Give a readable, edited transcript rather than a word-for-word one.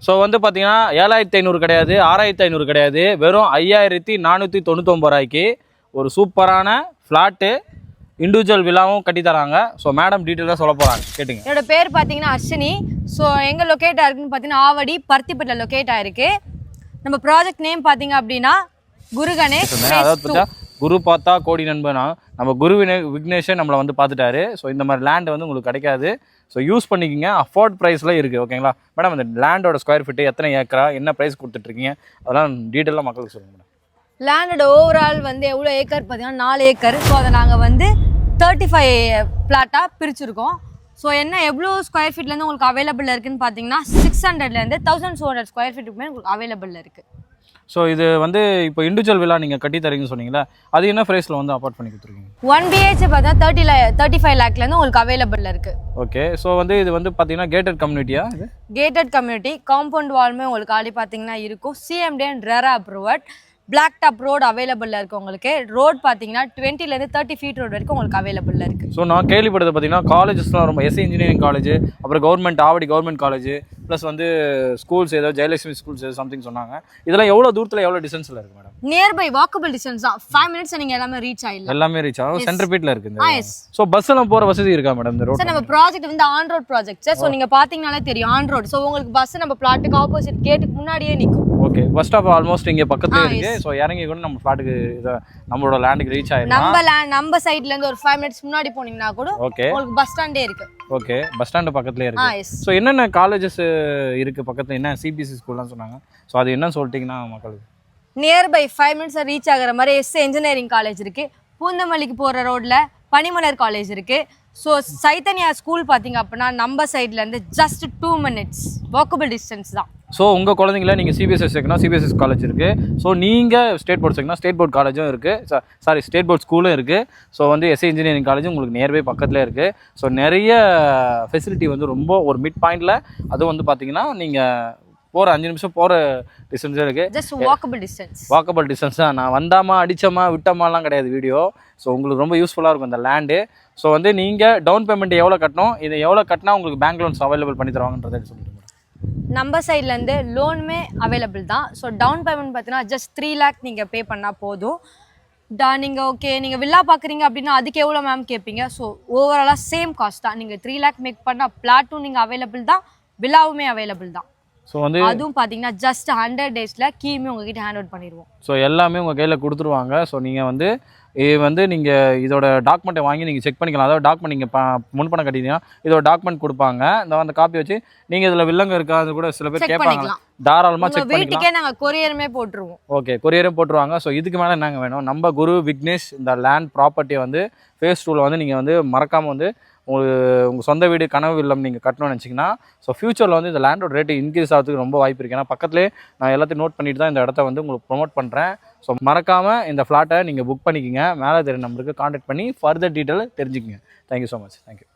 So வந்து பார்த்தீங்கன்னா 7500 கிடையாது, 6500 கிடையாது, வெறும் 5499 ரூபாய்க்கு ஒரு சூப்பரான ஃப்ளாட்டு இண்டிவிஜுவல் வில்லாவும் கட்டி தராங்க. ஸோ மேடம் டீட்டெயிலாக சொல்ல போகிறாங்க, கேட்டுங்க. என்னோட பேர் பார்த்தீங்கன்னா அஸ்வினி. ஸோ எங்கே லொக்கேட் ஆயிருக்குன்னு பார்த்தீங்கன்னா ஆவடி பருத்திப்பட்டில் லொக்கேட் ஆயிருக்கு. நம்ம ப்ராஜெக்ட் நேம் பார்த்தீங்க அப்படின்னா குரு கணேஷ். அதாவது பார்த்தா குரு பார்த்தா கோடி நண்பனா, நம்ம குரு விக்னேஷே நம்மளை வந்து பார்த்துட்டாரு. ஸோ இந்த மாதிரி லேண்ட் வந்து உங்களுக்கு கிடைக்காது. ஸோ யூஸ் பண்ணிக்கிங்க, அஃபோர்ட் ப்ரைஸில் இருக்குது. ஓகேங்களா மேடம்? இந்த லேண்டோட ஸ்கொயர் ஃபீட்டு எத்தனை ஏக்கரா, என்ன ப்ரைஸ் கொடுத்துட்ருக்கீங்க, அதெல்லாம் டீட்டெயிலாக மக்களுக்கு சொல்லுங்கள் மேடம். லேண்டோட ஓவரால் வந்து எவ்வளோ ஏக்கர் பார்த்தீங்கன்னா 4 ஏக்கர். ஸோ அதை நாங்கள் வந்து 35 பிளாட்டாக பிரிச்சுருக்கோம். ஸோ என்ன எவ்வளோ ஸ்கொயர் ஃபீட்லேருந்து உங்களுக்கு அவைலபிள் இருக்குதுன்னு பார்த்தீங்கன்னா 600லேருந்து 1200 ஸ்கொயர் ஃபீட்டுக்குமே உங்களுக்கு அவைலபிள் இருக்குது. ஸோ இது வந்து இப்போ இண்டிவிஜுவல் வில்லா நீங்கள் கட்டி தரீங்கன்னு சொன்னீங்களா, அது என்ன ப்ரைஸில் வந்து அப்பார்ட் பண்ணி கொடுத்துருக்கீங்க? 1 BH பார்த்தா 35 லேக்லேருந்து உங்களுக்கு அவைலபிள் இருக்குது. ஓகே. ஸோ வந்து இது வந்து பார்த்தீங்கன்னா கேட்டட் கம்யூனிட்டியா? இது கேட்டட் கம்யூனிட்டி, காம்பவுண்ட் வால்மே உங்களுக்கு ஆடி பார்த்தீங்கன்னா இருக்கும். CMD and RERA approved. Black top road அவைலபிளில் இருக்குது உங்களுக்கு. ரோட் பார்த்தீங்கன்னா 20லேருந்து 30 ஃபீட் ரோடு வரைக்கும் உங்களுக்கு அவைலபிளில் இருக்குது. ஸோ நான் கேள்விப்படுறது பார்த்தீங்கன்னா காலேஜஸ்லாம் ரொம்ப எஸ்ஏ இன்ஜினியரிங் காலேஜ், அப்புறம் government Avadi government college, plus வந்து ஸ்கூல்ஸ் ஏதோ ஜெயலட்சுமி ஸ்கூல்ஸ் ஏதோ சம்திங் சொன்னாங்க. இதெல்லாம் எவ்வளோ தூரத்தில் எவ்வளோ டிஸ்டன்ஸில் இருக்குது மேடம்? நியர்பை வாக்கபிள் டிஸ்டன்ஸ் தான். 5 மினிட்ஸ் நீங்கள் எல்லாமே ரீச் ஆகிடலாம். எல்லாமே ரீச் ஆகும். சென்டர் ஃபீட்டில் இருக்குது. ஸோ பஸ் எல்லாம் போகிற வசதி இருக்கா மேடம் இந்த ரோட்? சார் நம்ம ப்ராஜெக்ட் வந்து on road project sir. So நீங்கள் பார்த்தீங்கனாலே தெரியும் ஆன் ரோட். ஸோ உங்களுக்கு பஸ் நம்ம பிளாட்டுக்கு ஆப்போசிட் கேட்டுக்கு முன்னாடியே நிற்கும். ஓகே. பஸ் ஸ்டாப் ஆல்மோஸ்ட் இங்கே பக்கத்துலேயே இருக்குது. ஸோ இறங்கி கூட நம்ம ஃப்ளாட்டுக்கு இதை நம்மளோட லேண்டுக்கு ரீச் ஆகிடும். நம்ம சைட்லேருந்து ஒரு 5 மினிட்ஸ் முன்னாடி போனீங்கன்னா கூட ஓகே உங்களுக்கு பஸ் ஸ்டாண்டே இருக்குது. ஓகே. பஸ் ஸ்டாண்டு பக்கத்துலேயே இருக்குது. ஸோ என்னென்ன காலேஜஸ் இருக்குது பக்கத்தில்? என்ன சிபிஎஸ்சி ஸ்கூல்லாம் சொன்னாங்க. ஸோ அது என்னன்னு சொல்லிட்டிங்கன்னா மக்களுக்கு நியர்பை 5 மினிட்ஸ் ரீச் ஆகிற மாதிரி எஸ்ஏ இன்ஜினியரிங் காலேஜ் இருக்குது. பூந்தமல்லிக்கு போகிற ரோட்டில் பனிமலர் காலேஜ் இருக்குது. ஸோ சைத்தன்யா ஸ்கூல் பார்த்தீங்க அப்படின்னா நம்ம சைட்லேருந்து ஜஸ்ட் 2 மினிட்ஸ் வாக்கபிள் டிஸ்டன்ஸ் தான். ஸோ உங்கள் குழந்தைங்கள நீங்கள் சிபிஎஸ்சி சேர்க்கணும், சிபிஎஸ்சி காலேஜ் இருக்குது. ஸோ நீங்கள் ஸ்டேட் போர்ட் சேர்க்கணும், ஸ்டேட் போர்ட் காலேஜும் இருக்குது. சாரி, ஸ்டேட் போர்ட் ஸ்கூலும் இருக்குது. ஸோ வந்து எஸ்ஏ இன்ஜினியரிங் காலேஜும் உங்களுக்கு நியர்பை பக்கத்தில் இருக்குது. ஸோ நிறைய ஃபெசிலிட்டி வந்து ரொம்ப ஒரு மிட் பாயிண்டில், அதுவும் வந்து பார்த்தீங்கன்னா நீங்கள் போகிற 5 நிமிஷம் போகிற டிஸ்டன்ஸே இருக்குது. Just walkable distance. Walkable distance தான். நான் வந்தாமா அடித்தமா விட்டமாலாம் கிடையாது வீடியோ. ஸோ உங்களுக்கு ரொம்ப யூஸ்ஃபுல்லாக இருக்கும் இந்த லேண்டு. ஸோ வந்து நீங்கள் டவுன் பேமெண்ட் எவ்வளோ கட்டணும், இதை எவ்வளோ கட்டினா உங்களுக்கு பேங்க் லோன்ஸ் அவைலபிள் பண்ணி தருவாங்கன்றதை சொல்லிடுங்க. நம்ம சைட்லேருந்து லோனுமே அவைலபிள் தான். ஸோ டவுன் பேமெண்ட் பார்த்தீங்கன்னா ஜஸ்ட் 3 லேக் நீங்கள் பே பண்ணால் போதும். நீங்கள் ஓகே நீங்கள் வில்லா பார்க்குறீங்க அப்படின்னா அதுக்கு எவ்வளோ மேம் கேட்பீங்க? ஸோ ஓவராலாக சேம் காஸ்ட் தான். நீங்கள் 3 லேக் மேக் பண்ணால் பிளாட்டும் நீங்கள் அவைலபிள் தான், வில்லாவுமே அவைலபிள் தான். ஸோ வந்து அதுவும் பார்த்தீங்கன்னா ஜஸ்ட் 100 டேஸில் கீமே உங்ககிட்ட ஹேண்ட் அவுட் பண்ணிடுவோம். ஸோ எல்லாமே உங்கள் கையில் கொடுத்துருவாங்க. ஸோ நீங்கள் வந்து நீங்கள் இதோட டாக்குமெண்ட்டை வாங்கி நீங்கள் செக் பண்ணிக்கலாம். அதாவது டாக்குமெண்ட் நீங்கள் முன்பணம் கட்டிட்டீங்கன்னா இதோட டாக்குமெண்ட் கொடுப்பாங்க. அந்த காப்பி வச்சு நீங்கள் இதில் வில்லங்க இருக்கா அது கூட சில பேர் கேட்பாங்க. தாராளமாக செக் பண்ணிக்கலாம். வீட்டுக்கே நாங்கள் கொரியருமே போட்டுருவோம். ஓகே, கொரியரும் போட்டுருவாங்க. ஸோ இதுக்கு மேலே என்னங்க வேணும்? நம்ம குரு விக்னேஷ் இந்த லேண்ட் ப்ராப்பர்ட்டியை வந்து ஃபேஸ் 2ல் வந்து நீங்கள் வந்து மறக்காமல் வந்து உங்கள் சொந்த வீடு கனவு இல்லம் நீங்கள் கட்டணும்னு நினச்சிங்கன்னா, ஸோ ஃபியூச்சரில் வந்து இந்த லேண்டோட ரேட்டு இன்க்ரீஸ் ஆகிறதுக்கு ரொம்ப வாய்ப்பு இருக்குது. ஏன்னா பக்கத்துலேயே நான் எல்லாத்தையும் நோட் பண்ணிட்டு தான் இந்த இடத்த வந்து உங்களுக்கு ப்ரொமோட் பண்ணுறேன். ஸோ மறக்காமல் இந்த ஃப்ளாட்டை நீங்கள் புக் பண்ணிக்கோங்க. மேலே தெரியும் நம்பருக்கு கான்டாக்ட் பண்ணி ஃபர்தர் டீட்டெயில் தெரிஞ்சுக்கங்க. Thank you so much. தேங்க்யூ.